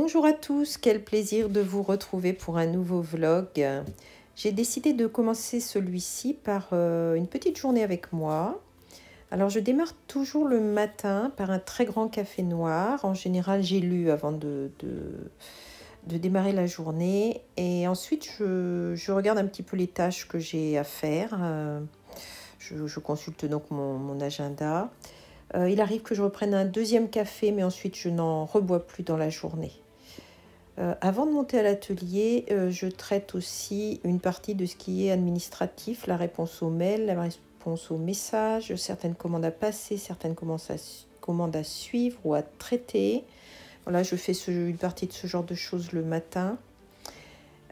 Bonjour à tous, quel plaisir de vous retrouver pour un nouveau vlog. J'ai décidé de commencer celui-ci par une petite journée avec moi. Alors je démarre toujours le matin par un très grand café noir. En général j'ai lu avant de démarrer la journée. Et ensuite je regarde un petit peu les tâches que j'ai à faire. Je consulte donc mon agenda. Il arrive que je reprenne un deuxième café, mais ensuite je n'en rebois plus dans la journée. Avant de monter à l'atelier, je traite aussi une partie de ce qui est administratif, la réponse aux mails, la réponse aux messages, certaines commandes à passer, certaines commandes à suivre ou à traiter. Voilà, je fais une partie de ce genre de choses le matin.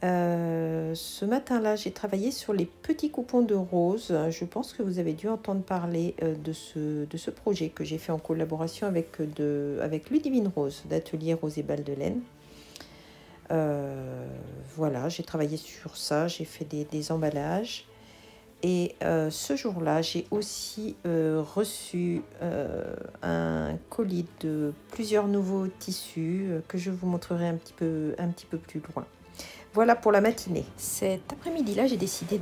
Ce matin-là, j'ai travaillé sur les petits coupons de roses. Je pense que vous avez dû entendre parler de ce projet que j'ai fait en collaboration avec Ludivine Rose d'Atelier Rose et Balles de Laine. Voilà, j'ai travaillé sur ça, j'ai fait des emballages. Et ce jour-là, j'ai aussi reçu un colis de plusieurs nouveaux tissus que je vous montrerai un petit peu plus loin. Voilà pour la matinée. Cet après-midi-là, j'ai décidé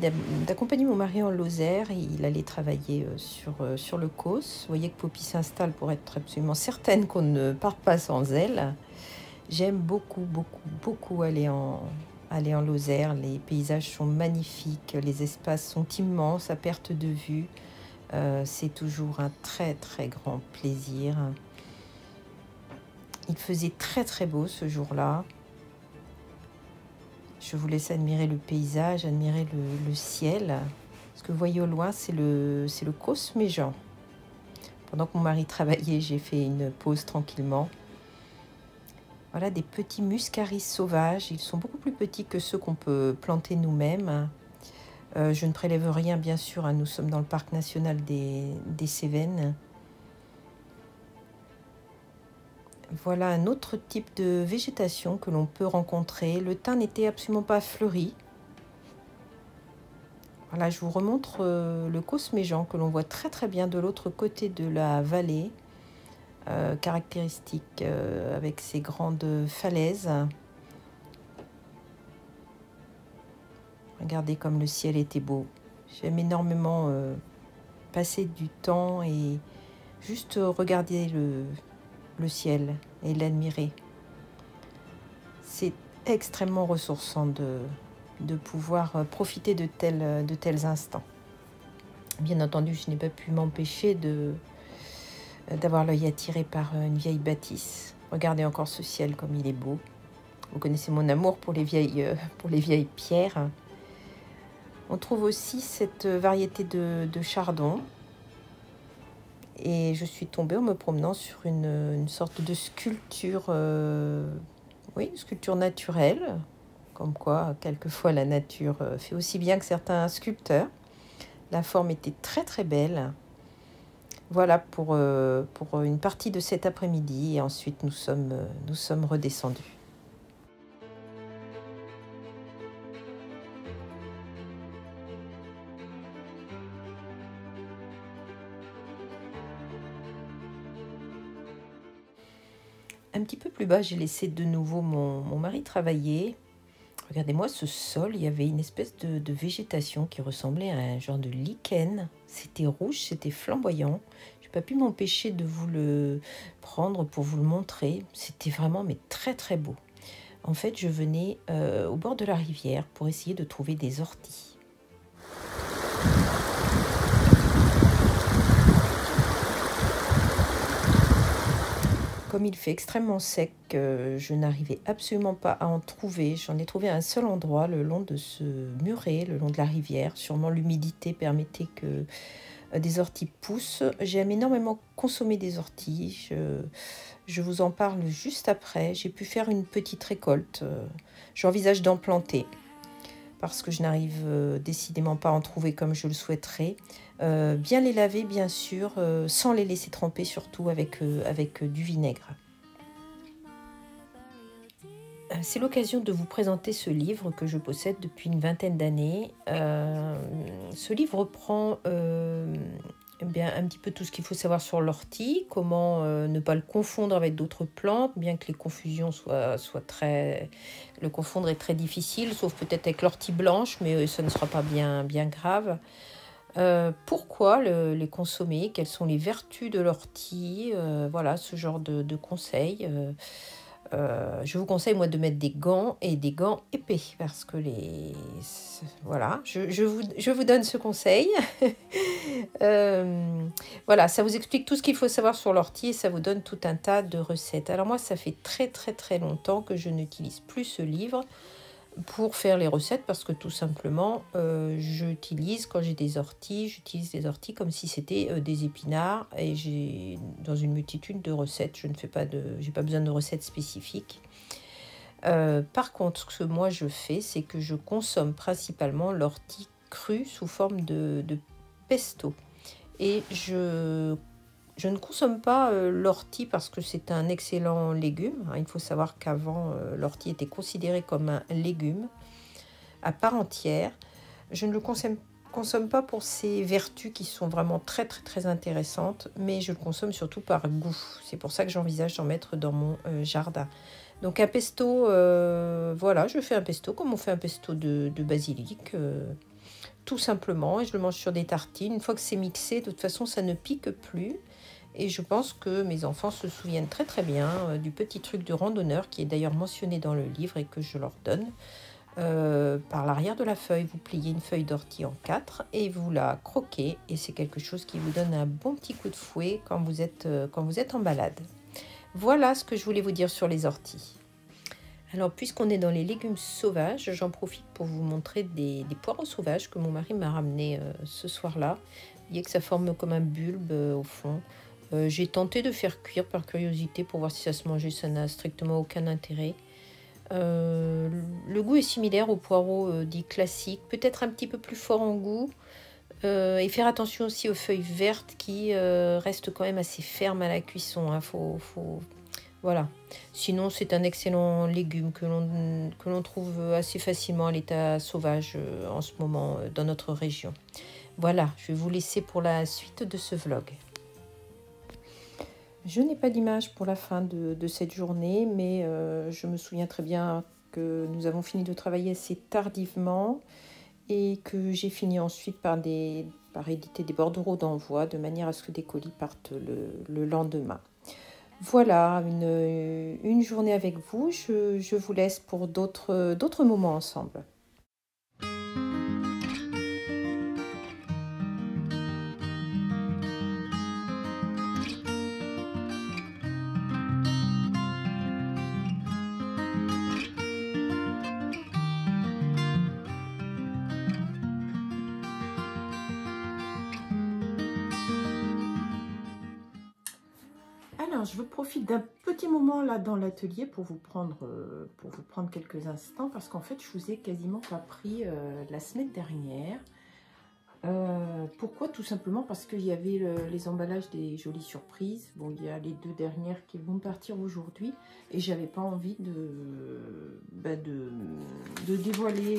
d'accompagner mon mari en Lozère. Et il allait travailler sur le COS. Vous voyez que Poppy s'installe pour être absolument certaine qu'on ne parte pas sans elle. J'aime beaucoup aller en Lozère. Les paysages sont magnifiques, les espaces sont immenses à perte de vue. C'est toujours un très grand plaisir. Il faisait très beau ce jour-là. Je vous laisse admirer le paysage, admirer le ciel. Ce que vous voyez au loin, c'est le COS Méjean. Pendant que mon mari travaillait, j'ai fait une pause tranquillement. Voilà des petits muscaris sauvages. Ils sont beaucoup plus petits que ceux qu'on peut planter nous-mêmes. Je ne prélève rien, bien sûr. Nous sommes dans le parc national des Cévennes. Voilà un autre type de végétation que l'on peut rencontrer. Le thym n'était absolument pas fleuri. Voilà, je vous remontre le COS Méjean que l'on voit très bien de l'autre côté de la vallée. Caractéristique avec ses grandes falaises. Regardez comme le ciel était beau. J'aime énormément passer du temps et juste regarder le ciel et l'admirer. C'est extrêmement ressourçant de pouvoir profiter de tels instants. Bien entendu, je n'ai pas pu m'empêcher d'avoir l'œil attiré par une vieille bâtisse. Regardez encore ce ciel comme il est beau. Vous connaissez mon amour pour les vieilles pierres. On trouve aussi cette variété de chardon. Et je suis tombée en me promenant sur une sorte de sculpture, oui, sculpture naturelle. Comme quoi, quelquefois, la nature fait aussi bien que certains sculpteurs. La forme était très belle. Voilà pour une partie de cet après-midi. Et ensuite, nous sommes redescendus. Un petit peu plus bas, j'ai laissé de nouveau mon mari travailler. Regardez-moi ce sol, il y avait une espèce de végétation qui ressemblait à un genre de lichen. C'était rouge, c'était flamboyant. Je n'ai pas pu m'empêcher de vous le prendre pour vous le montrer. C'était vraiment très beau. En fait, je venais au bord de la rivière pour essayer de trouver des orties. Comme il fait extrêmement sec, je n'arrivais absolument pas à en trouver. J'en ai trouvé à un seul endroit, le long de ce muret, le long de la rivière. Sûrement l'humidité permettait que des orties poussent. J'aime énormément consommer des orties. Je vous en parle juste après. J'ai pu faire une petite récolte. J'envisage d'en planter parce que je n'arrive décidément pas à en trouver comme je le souhaiterais. Bien les laver, bien sûr, sans les laisser tremper, surtout avec du vinaigre. C'est l'occasion de vous présenter ce livre que je possède depuis une vingtaine d'années. Ce livre reprend bien, un petit peu tout ce qu'il faut savoir sur l'ortie, comment ne pas le confondre avec d'autres plantes, bien que les confusions soient très... Le confondre est très difficile, sauf peut-être avec l'ortie blanche, mais ça ne sera pas bien grave. Pourquoi les consommer, quelles sont les vertus de l'ortie, voilà, ce genre de conseils. Je vous conseille, moi, de mettre des gants et des gants épais, parce que voilà, je vous donne ce conseil. Voilà, ça vous explique tout ce qu'il faut savoir sur l'ortie et ça vous donne tout un tas de recettes. Alors moi, ça fait très longtemps que je n'utilise plus ce livre pour faire les recettes parce que tout simplement, j'utilise, quand j'ai des orties, j'utilise des orties comme si c'était des épinards et j'ai dans une multitude de recettes. J'ai pas besoin de recettes spécifiques. Par contre, ce que moi je fais, c'est que je consomme principalement l'ortie crue sous forme de pesto. Et je ne consomme pas l'ortie parce que c'est un excellent légume. Il faut savoir qu'avant, l'ortie était considérée comme un légume à part entière. Je ne le consomme pas pour ses vertus qui sont vraiment très intéressantes, mais je le consomme surtout par goût. C'est pour ça que j'envisage d'en mettre dans mon jardin. Donc un pesto, voilà, je fais un pesto comme on fait un pesto de basilic, tout simplement, et je le mange sur des tartines. Une fois que c'est mixé, de toute façon, ça ne pique plus. Et je pense que mes enfants se souviennent très bien du petit truc de randonneur qui est d'ailleurs mentionné dans le livre et que je leur donne. Par l'arrière de la feuille, vous pliez une feuille d'ortie en 4 et vous la croquez. Et c'est quelque chose qui vous donne un bon petit coup de fouet quand vous êtes en balade. Voilà ce que je voulais vous dire sur les orties. Alors, puisqu'on est dans les légumes sauvages, j'en profite pour vous montrer des poireaux sauvages que mon mari m'a ramené ce soir-là. Vous voyez que ça forme comme un bulbe au fond. J'ai tenté de faire cuire par curiosité pour voir si ça se mangeait, ça n'a strictement aucun intérêt. Le goût est similaire aux poireaux dits classiques, peut-être un petit peu plus fort en goût. Et faire attention aussi aux feuilles vertes qui restent quand même assez fermes à la cuisson. Voilà. Sinon, c'est un excellent légume que l'on trouve assez facilement à l'état sauvage en ce moment dans notre région. Voilà, je vais vous laisser pour la suite de ce vlog. Je n'ai pas d'image pour la fin de cette journée, mais je me souviens très bien que nous avons fini de travailler assez tardivement et que j'ai fini ensuite par éditer des bordereaux d'envoi de manière à ce que des colis partent le lendemain. Voilà, une journée avec vous. Je vous laisse pour d'autres moments ensemble. Alors, je profite d'un petit moment là dans l'atelier pour vous prendre quelques instants parce qu'en fait, je vous ai quasiment pas pris la semaine dernière. Pourquoi? Tout simplement parce qu'il y avait les emballages des jolies surprises. Bon, il y a les 2 dernières qui vont partir aujourd'hui et j'avais pas envie de dévoiler.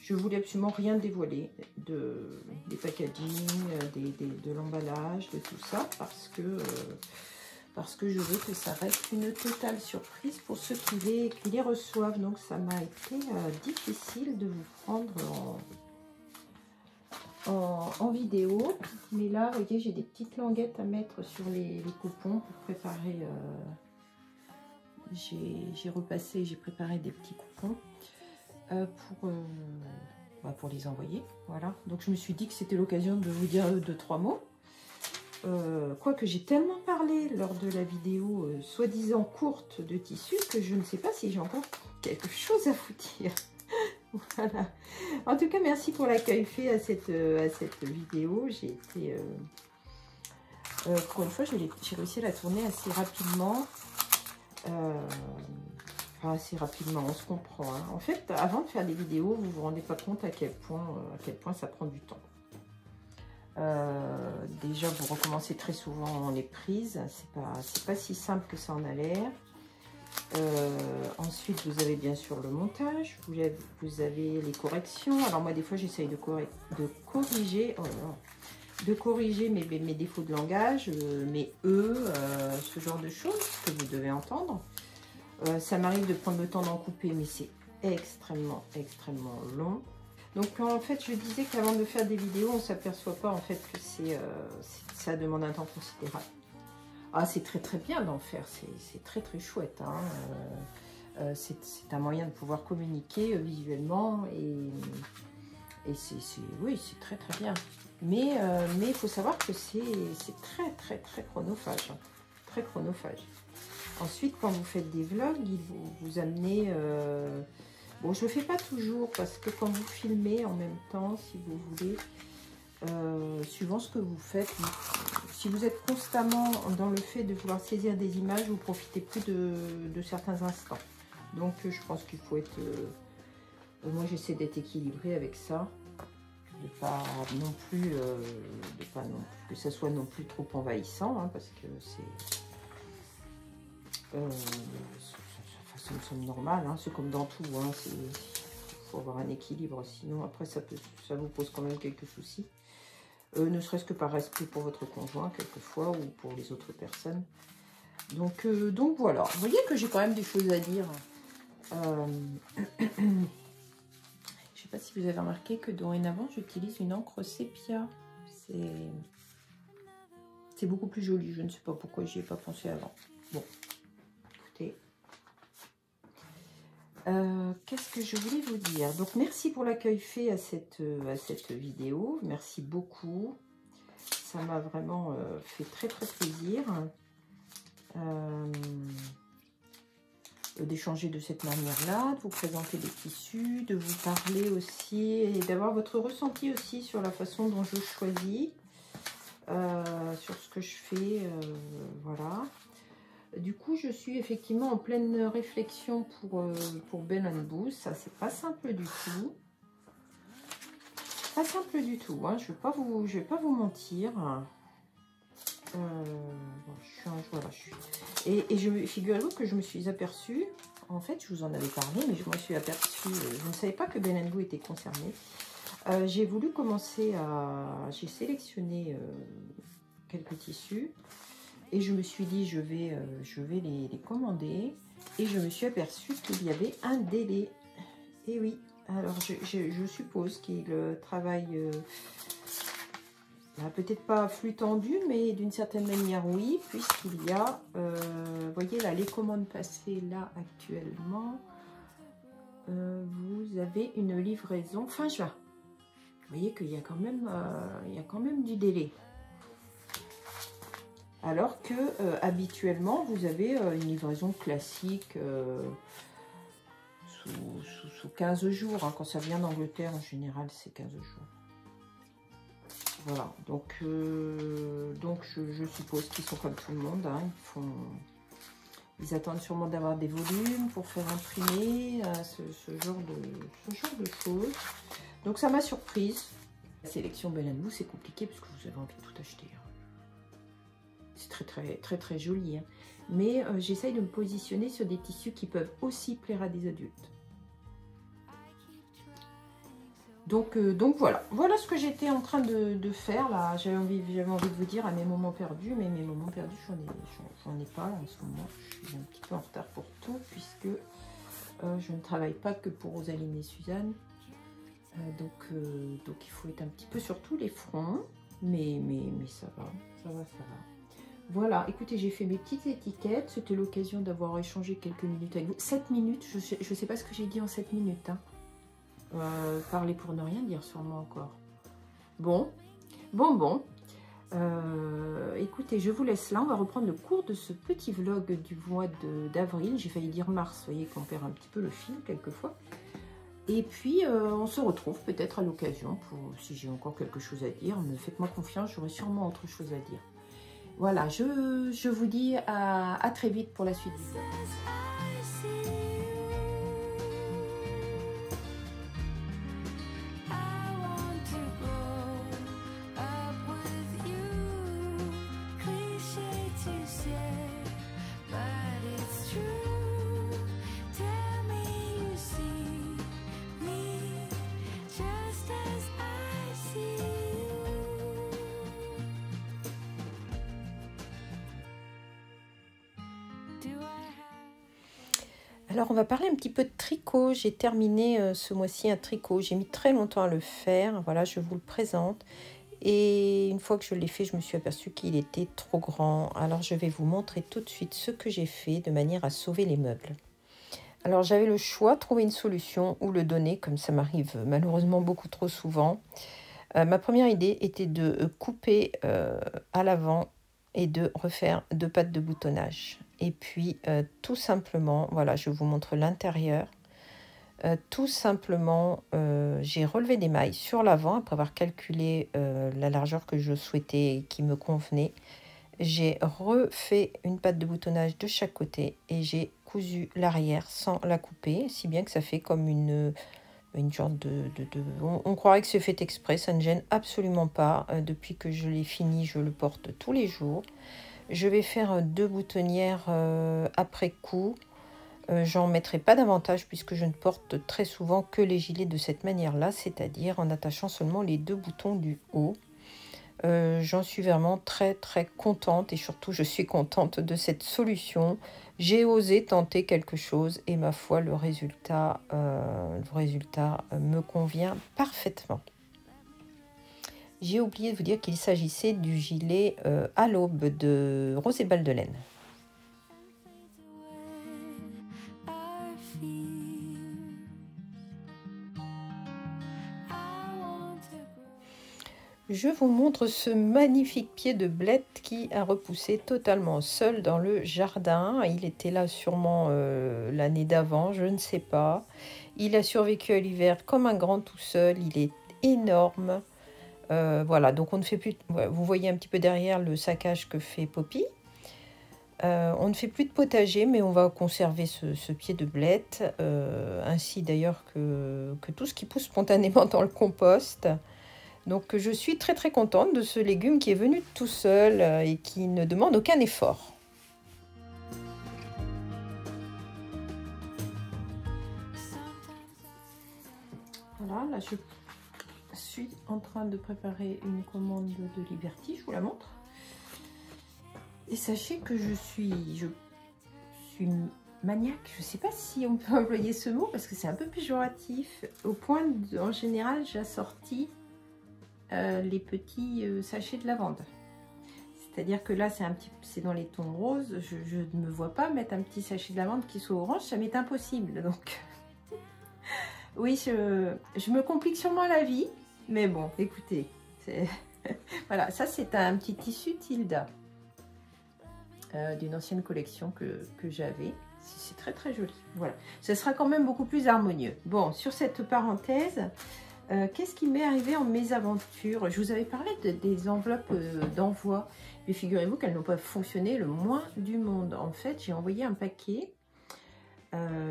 Je voulais absolument rien dévoiler des packaging, de l'emballage, de tout ça, parce que je veux que ça reste une totale surprise pour ceux qui les reçoivent. Donc ça m'a été difficile de vous prendre en vidéo. Mais là, vous voyez, j'ai des petites languettes à mettre sur les coupons pour préparer. J'ai préparé des petits coupons. Pour les envoyer, voilà. Donc je me suis dit que c'était l'occasion de vous dire 2-3 mots. Quoique j'ai tellement parlé lors de la vidéo soi-disant courte de tissu que je ne sais pas si j'ai encore quelque chose à vous dire. Voilà. En tout cas, merci pour l'accueil fait à cette vidéo. J'ai été pour une fois, j'ai réussi à la tourner assez rapidement. Assez rapidement, on se comprend. Hein. En fait, avant de faire des vidéos, vous vous rendez pas compte à quel point ça prend du temps. Déjà, vous recommencez très souvent les prises. C'est pas si simple que ça en a l'air. Ensuite, vous avez bien sûr le montage, vous avez les corrections. Alors moi, des fois, j'essaye de corriger, oh là là, de corriger mes défauts de langage, mes ce genre de choses que vous devez entendre. Ça m'arrive de prendre le temps d'en couper, mais c'est extrêmement, extrêmement long. Donc en fait, je disais qu'avant de faire des vidéos, on ne s'aperçoit pas en fait que ça demande un temps considérable. Ah, c'est très très bien d'en faire, c'est très très chouette. Hein. C'est un moyen de pouvoir communiquer visuellement et oui, c'est très très bien. Mais il faut savoir que c'est très très très chronophage. Hein. Très chronophage. Ensuite, quand vous faites des vlogs, vous amenez... bon, je ne le fais pas toujours parce que quand vous filmez en même temps, si vous voulez, suivant ce que vous faites, si vous êtes constamment dans le fait de vouloir saisir des images, vous profitez plus de certains instants. Donc, je pense qu'il faut être... moi, j'essaie d'être équilibrée avec ça, de pas non plus, que ça soit non plus trop envahissant, hein, parce que c'est... ça me semble normal, hein, c'est comme dans tout, hein, il faut avoir un équilibre, sinon après ça vous pose quand même quelques soucis, ne serait-ce que par respect pour votre conjoint quelquefois ou pour les autres personnes. Donc voilà, vous voyez que j'ai quand même des choses à dire. Je ne sais pas si vous avez remarqué que dorénavant j'utilise une encre sépia, c'est beaucoup plus joli, je ne sais pas pourquoi j'y ai pas pensé avant. Bon. Qu'est-ce que je voulais vous dire? Donc merci pour l'accueil fait à cette vidéo, merci beaucoup, ça m'a vraiment fait très très plaisir d'échanger de cette manière-là, de vous présenter les tissus, de vous parler aussi et d'avoir votre ressenti aussi sur la façon dont je choisis, sur ce que je fais, voilà. Du coup, je suis effectivement en pleine réflexion pour Bell & Buss. Ça, c'est pas simple du tout. Pas simple du tout. Hein. Je vais pas vous mentir. Voilà, figurez-vous que je me suis aperçue. En fait, je vous en avais parlé, mais je me suis aperçue. Je ne savais pas que Bell & Buss était concerné. J'ai voulu commencer à. J'ai sélectionné quelques tissus. Et je me suis dit, je vais les commander. Et je me suis aperçue qu'il y avait un délai. Et oui, alors je suppose qu'il travaille, peut-être pas à flux tendu, mais d'une certaine manière, oui. Puisqu'il y a, vous voyez là, les commandes passées là actuellement. Vous avez une livraison fin juin. Vous voyez qu'il y a quand même du délai. Alors que habituellement, vous avez une livraison classique sous 15 jours. Hein. Quand ça vient d'Angleterre, en général, c'est 15 jours. Voilà, donc je suppose qu'ils sont comme tout le monde. Hein. Ils attendent sûrement d'avoir des volumes pour faire imprimer ce genre de choses. Donc ça m'a surprise. La sélection Bell & Buss, c'est compliqué parce que vous avez envie de tout acheter. Hein. C'est très très très très joli, hein. Mais j'essaye de me positionner sur des tissus qui peuvent aussi plaire à des adultes. Donc voilà ce que j'étais en train de faire là. J'avais envie de vous dire à mes moments perdus, mais mes moments perdus, j'en ai pas là, en ce moment. Je suis un petit peu en retard pour tout puisque je ne travaille pas que pour Rosaline et Suzanne. Donc il faut être un petit peu sur tous les fronts, mais ça va. Voilà, écoutez, j'ai fait mes petites étiquettes. C'était l'occasion d'avoir échangé quelques minutes avec vous. 7 minutes, je sais pas ce que j'ai dit en 7 minutes. Hein. Parler pour ne rien dire sûrement encore. Bon. Écoutez, je vous laisse là. On va reprendre le cours de ce petit vlog du mois d'avril. J'ai failli dire mars. Vous voyez qu'on perd un petit peu le fil quelquefois. Et puis, on se retrouve peut-être à l'occasion pour si j'ai encore quelque chose à dire. Mais faites-moi confiance, j'aurai sûrement autre chose à dire. Voilà, je vous dis à très vite pour la suite du vlog. To say, but it's true. Alors, on va parler un petit peu de tricot. J'ai terminé ce mois-ci un tricot. J'ai mis très longtemps à le faire. Voilà, je vous le présente. Et une fois que je l'ai fait, je me suis aperçue qu'il était trop grand. Alors, je vais vous montrer tout de suite ce que j'ai fait de manière à sauver les meubles. Alors, j'avais le choix, trouver une solution ou le donner, comme ça m'arrive malheureusement beaucoup trop souvent. Ma première idée était de couper à l'avant et de refaire 2 pattes de boutonnage. Et puis, tout simplement, voilà, je vous montre l'intérieur. Tout simplement, j'ai relevé des mailles sur l'avant après avoir calculé la largeur que je souhaitais et qui me convenait. J'ai refait une patte de boutonnage de chaque côté et j'ai cousu l'arrière sans la couper, si bien que ça fait comme une genre on croirait que c'est fait exprès, ça ne gêne absolument pas. Depuis que je l'ai fini, je le porte tous les jours. Je vais faire 2 boutonnières après coup. J'en mettrai pas davantage puisque je ne porte très souvent que les gilets de cette manière-là, c'est-à-dire en attachant seulement les 2 boutons du haut. J'en suis vraiment très contente et surtout je suis contente de cette solution. J'ai osé tenter quelque chose et ma foi le résultat me convient parfaitement. J'ai oublié de vous dire qu'il s'agissait du gilet à l'aube de Rose et Balle de laine. Je vous montre ce magnifique pied de blette qui a repoussé totalement seul dans le jardin. Il était là sûrement l'année d'avant, je ne sais pas. Il a survécu à l'hiver comme un grand tout seul, il est énorme. Voilà, donc on ne fait plus... Vous voyez un petit peu derrière le saccage que fait Poppy. On ne fait plus de potager, mais on va conserver ce pied de blette, ainsi d'ailleurs que tout ce qui pousse spontanément dans le compost. Donc je suis très contente de ce légume qui est venu tout seul et qui ne demande aucun effort. Voilà, là je suis en train de préparer une commande de Liberty, je vous la montre. Et sachez que je suis maniaque, je ne sais pas si on peut employer ce mot parce que c'est un peu péjoratif, au point en général j'assortis les petits sachets de lavande. C'est-à-dire que là, c'est dans les tons roses. Je ne me vois pas mettre un petit sachet de lavande qui soit orange. Ça m'est impossible. Donc, oui, je me complique sûrement la vie. Mais bon, écoutez. Voilà, ça, c'est un petit tissu Tilda. D'une ancienne collection que j'avais. C'est très joli. Voilà. Ce sera quand même beaucoup plus harmonieux. Bon, sur cette parenthèse... qu'est-ce qui m'est arrivé en mésaventure? Je vous avais parlé des enveloppes d'envoi, mais figurez-vous qu'elles n'ont pas fonctionné le moins du monde. En fait, j'ai envoyé un paquet,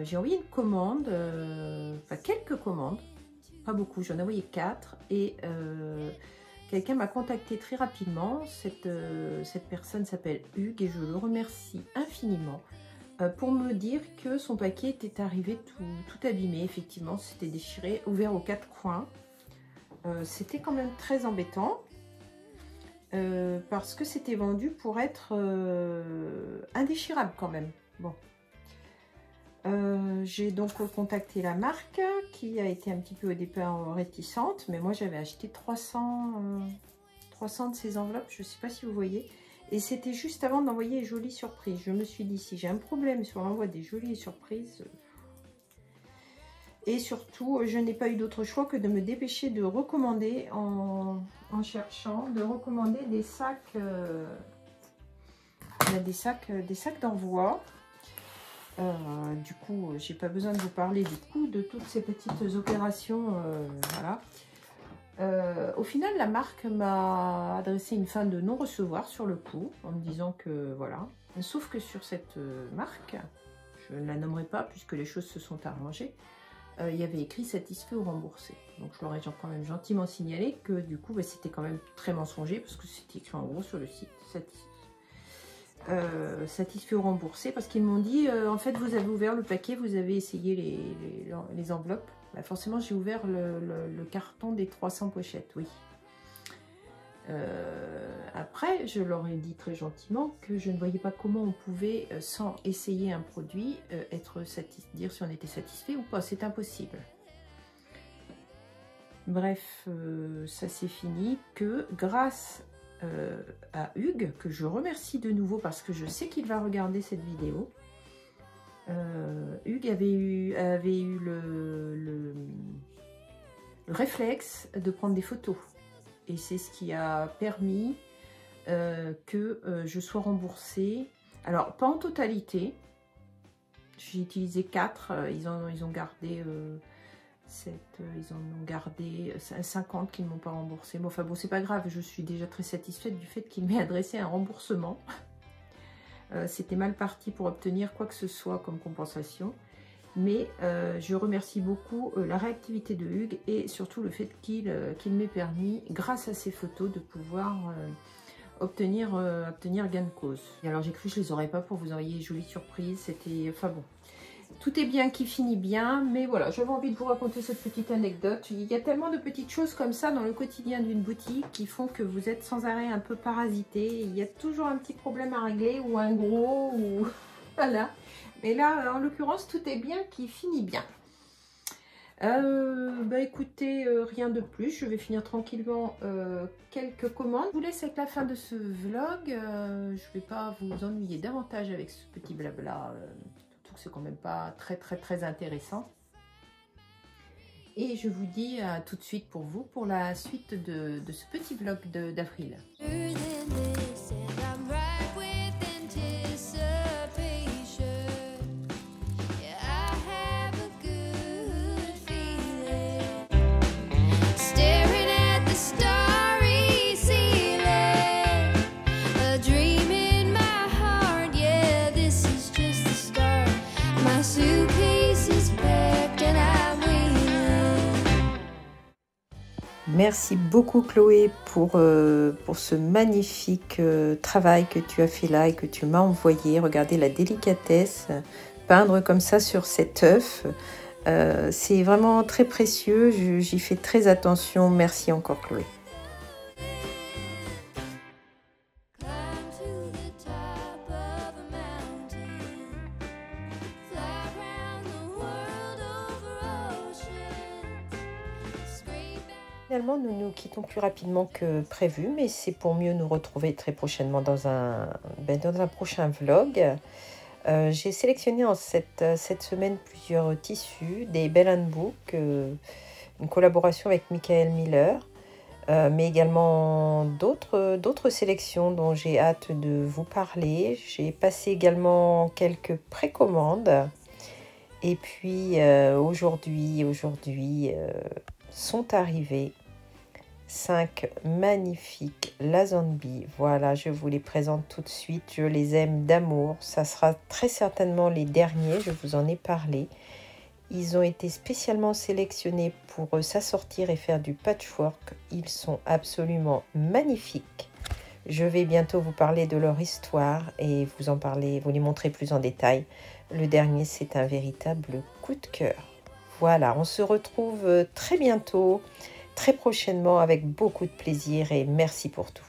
j'ai envoyé une commande, enfin quelques commandes, pas beaucoup, j'en ai envoyé 4, et quelqu'un m'a contacté très rapidement. Cette personne s'appelle Hugues et je le remercie infiniment. Pour me dire que son paquet était arrivé tout abîmé. Effectivement, c'était déchiré, ouvert aux 4 coins. C'était quand même très embêtant parce que c'était vendu pour être indéchirable quand même. Bon, j'ai donc contacté la marque qui a été un petit peu au départ réticente, mais moi j'avais acheté 300 de ces enveloppes, je ne sais pas si vous voyez. Et c'était juste avant d'envoyer les jolies surprises. Je me suis dit, si j'ai un problème sur l'envoi des jolies surprises... Et surtout, je n'ai pas eu d'autre choix que de me dépêcher de recommander, en cherchant, de recommander des sacs... des sacs d'envoi. Du coup, j'ai pas besoin de vous parler du coût de toutes ces petites opérations. Voilà. Au final, la marque m'a adressé une fin de non-recevoir sur le coup, en me disant que voilà. Sauf que sur cette marque, je ne la nommerai pas puisque les choses se sont arrangées, il y avait écrit satisfait ou remboursé. Donc je leur ai quand même gentiment signalé que du coup, c'était quand même très mensonger parce que c'était écrit en gros sur le site satisfait ou remboursé, parce qu'ils m'ont dit en fait vous avez ouvert le paquet, vous avez essayé les enveloppes. Bah, forcément j'ai ouvert le carton des 300 pochettes, oui. Après, je leur ai dit très gentiment que je ne voyais pas comment on pouvait, sans essayer un produit, dire si on était satisfait ou pas. C'est impossible. Bref, ça c'est fini. Que grâce à Hugues, que je remercie de nouveau parce que je sais qu'il va regarder cette vidéo, Hugues avait eu le réflexe de prendre des photos. Et c'est ce qui a permis que je sois remboursée. Alors, pas en totalité. J'ai utilisé 4. Ils ont gardé ils en ont gardé 50 qui ne m'ont pas remboursé. Mais enfin bon, c'est pas grave. Je suis déjà très satisfaite du fait qu'il m'ait adressé un remboursement. C'était mal parti pour obtenir quoi que ce soit comme compensation. Mais je remercie beaucoup la réactivité de Hugues et surtout le fait qu'il m'ait permis, grâce à ces photos, de pouvoir obtenir gain de cause. Et alors j'ai cru que je les aurais pas pour vous envoyer une jolie surprise. C'était, enfin bon, tout est bien qui finit bien. Mais voilà, j'avais envie de vous raconter cette petite anecdote. Il y a tellement de petites choses comme ça dans le quotidien d'une boutique qui font que vous êtes sans arrêt un peu parasité. Il y a toujours un petit problème à régler ou un gros ou voilà. Mais là, en l'occurrence, tout est bien qui finit bien. Bah écoutez, rien de plus. Je vais finir tranquillement quelques commandes. Je vous laisse avec la fin de ce vlog. Je ne vais pas vous ennuyer davantage avec ce petit blabla. Surtout que c'est quand même pas très intéressant. Et je vous dis à tout de suite pour vous, pour la suite de ce petit vlog d'avril. Merci beaucoup Chloé pour ce magnifique travail que tu as fait là et que tu m'as envoyé. Regardez la délicatesse, peindre comme ça sur cet œuf. C'est vraiment très précieux, j'y fais très attention. Merci encore Chloé. Finalement, nous nous quittons plus rapidement que prévu, mais c'est pour mieux nous retrouver très prochainement dans un prochain vlog. J'ai sélectionné en cette semaine plusieurs tissus, des Bell & Book, une collaboration avec Michael Miller, mais également d'autres sélections dont j'ai hâte de vous parler. J'ai passé également quelques précommandes. Et puis aujourd'hui sont arrivés 5 magnifiques Lazenby. Voilà, je vous les présente tout de suite. Je les aime d'amour. Ça sera très certainement les derniers, je vous en ai parlé. Ils ont été spécialement sélectionnés pour s'assortir et faire du patchwork. Ils sont absolument magnifiques. Je vais bientôt vous parler de leur histoire et vous les montrer plus en détail. Le dernier, c'est un véritable coup de cœur. Voilà, on se retrouve très bientôt, très prochainement avec beaucoup de plaisir et merci pour tout.